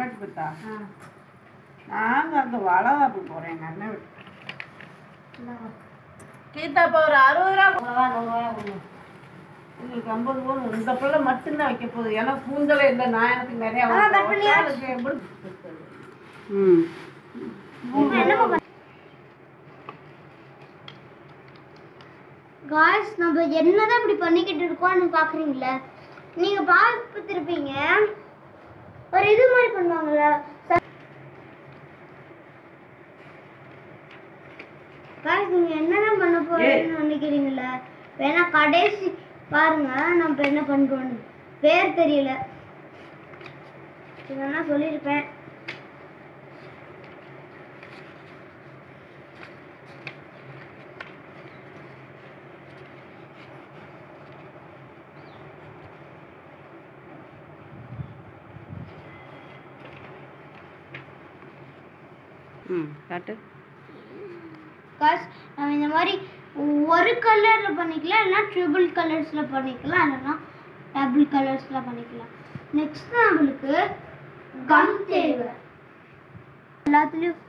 அண்ணாட்டு விட்டா நாங்கள் அந்த வளவாப்பு போகிறேன் எங்கள் அண்ணன் விட்டு கீதா இப்போ ஒரு 60 ரூபா உங்களுக்கு 50 போதும். இந்த பிள்ளை மட்டும்தான் வைக்க போகுது. ஏன்னா கூந்தலை இல்லை, நான் எனக்கு நிறையா காய்ஸ் நம்ம என்னதான் இப்படி பண்ணிக்கிட்டு இருக்கோம்னு பாக்குறீங்களா? நீங்க பார்த்துருப்பீங்க ஒரு இது மாதிரி பண்ணுவாங்கல்ல. காய்ஸ் நீங்க என்னதான் பண்ண போறீங்கன்னு நினைக்கிறீங்களா? வேணா கடைசி பாருங்க நம்ம என்ன பண்றோம்னு. பேர் தெரியல, இதனா சொல்லியிருப்பேன். காட்டு காஸ் நம்ம இந்த மாதிரி ஒரு கலர்ல பண்ணிக்கலாம், இல்லைன்னா ட்ரிபிள் கலர்ஸ்ல பண்ணிக்கலாம், இல்லைன்னா டபுள் கலர்ஸ்ல பண்ணிக்கலாம். நெக்ஸ்ட் நம்மளுக்கு கம் தேவை. எல்லாத்துலயும்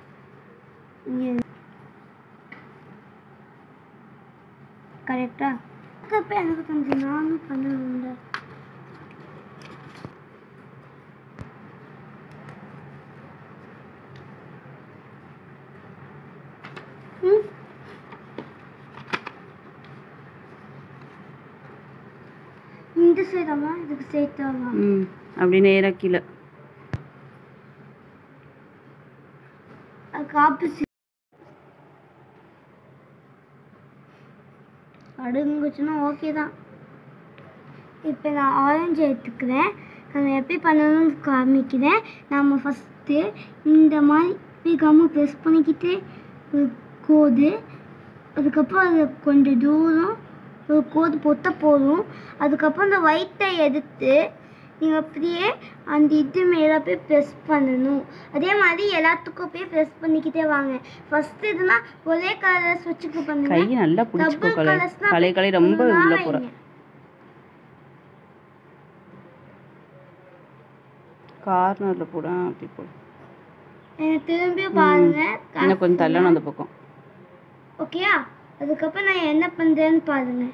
கரெக்டா எனக்கு கொஞ்சம் நானும் பண்ண இந்த சைடாமா இதுக்கு சேர்த்தாமா அப்படி நேரா கீழே அதுக்கு ஆப்போசிட் அடுங்குச்சுன்னா ஓகே தான். இப்போ நான் ஆரஞ்சு எடுத்துக்கிறேன். நம்ம எப்படி பண்ணணும்னு காமிக்கிறேன். நம்ம ஃபஸ்ட்டு இந்த மாதிரி கம்மு ப்ரெஸ் பண்ணிக்கிட்டு கோது, அதுக்கப்புறம் அது கொஞ்சம் தூரம் ஒரு கோது போட்டால் போதும். அதுக்கப்புறம் அந்த ஒயிட்டை எடுத்து நீங்கள் அப்படியே அந்த இது மேலே போய் ப்ரெஸ் பண்ணணும். அதே மாதிரி எல்லாத்துக்கும் போய் ப்ரெஸ் பண்ணிக்கிட்டே வாங்க. ஃபஸ்ட்டு இதுனா ஒரே கலர்ஸ் வச்சுக்க பண்ணுங்க. கை நல்லா பிடிச்சிக்கோ. கலை கலை ரொம்ப உள்ள போற. கார்னர்ல போட அப்படி போடு. திரும்பி பாருங்க. இன்னும் கொஞ்சம் தள்ளணும் அந்த பக்கம். ஓகேயா? அதுக்கப்புறம் நான் என்ன பண்றேன்னு பாருங்க.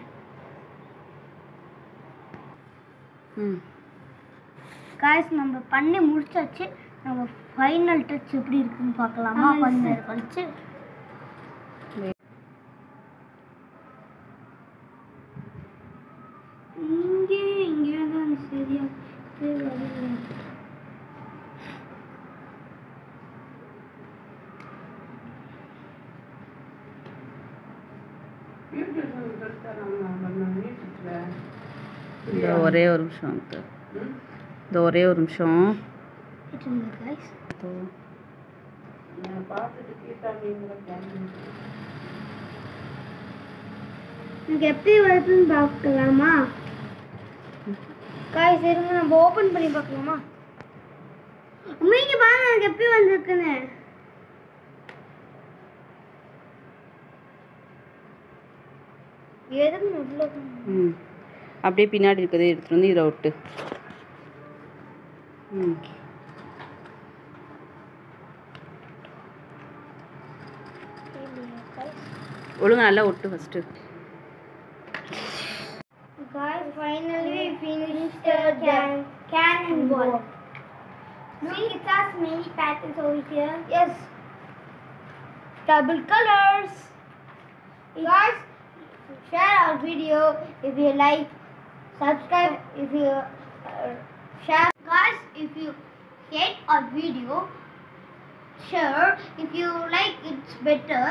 காய்ஸ் நம்ம பண்ணி முடிச்சாச்சு. நம்ம ஃபைனல் டச் எப்படி இருக்குன்னு பார்க்கலாமா? கொஞ்சம் கழிச்சு இங்கே தான் சரியா ஒரே ஒரு நிமிஷம், இந்த ஒரே ஒரு நிமிஷம். எனக்கு எப்படி வருதுன்னு பார்க்கலாமா? காய்ஸ் இருங்க, நம்ம ஓப்பன் பண்ணி பார்க்கலாமா? அம்மைக்கு பாருங்க எனக்கு எப்படி வந்திருக்குன்னு. அப்படியே பின்னாடி இருக்கிறதே எடுத்துட்டு வந்து இதில் விட்டு ஒழுங்கா நல்லா ஒட்டு first. Guys, finally we finished the cannonball. Look, it has many patterns over here. Yes, double colors. Guys, share our video if you like. Subscribe if you share. Guys, if you hate our video, share. If you like it's better,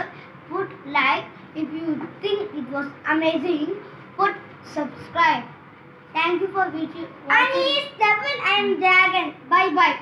put like. If you think it was amazing, put subscribe. Thank you for watching. And he is devil and dragon. Bye bye.